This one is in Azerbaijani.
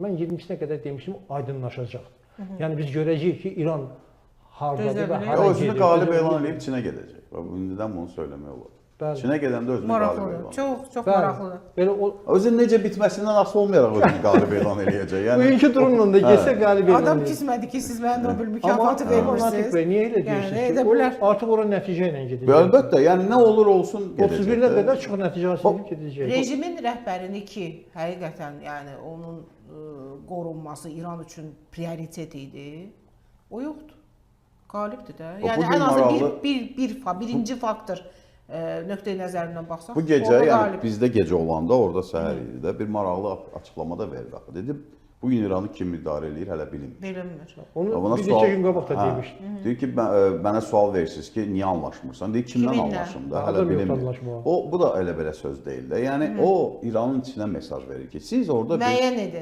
Mən 20-sinə qədər demişdim, aydınlaşacaq. Yəni biz görəcəyik ki, İran hardadır və hara O özünü gedir. qalib elan edib Çinə gedəcək. İndidən bunu söyləmək olar. Çinə gedəndə özünü qalib elan edəcək. Çox maraqlıdır. Belə o özün necə bitməsindən asılı olmayaraq özünü qalib elan eləyəcək. Yəni bugünkü durumla da getsə qalib elan Adam kismədi ki, siz mənə Nobel mükafatı vermirsiniz. Niyə elə deyirsiniz ki? Artıq ora nəticə ilə gedəcək. Əlbəttə, yəni nə olur olsun gedəcək. 31-ə qədər çox nəticəsi gedəcək. Rejimin rəhbərini ki, həqiqətən yəni onun qorunması İran üçün prioritet idi. O yoxdur. Qalibdir də. Yəni ən azı birinci faktor nöqteyi nəzərindən baxsaq. Bu gecə, yəni bizdə gecə olanda, orada səhər idi də, bir maraqlı açıqlama da verir axı. Dedi, bu gün İranı kim idarə edir, hələ bilinmir. Bilinmir. Onu bir neçə gün qabaq da demişdi. Deyir ki, mənə sual verirsiniz ki, niyə anlaşmırsan? Deyir, kimdən anlaşım da, hələ bilinmir. Bu da elə belə söz deyil də. Yəni, o İranın içinə mesaj verir ki, siz orada müəyyən edin.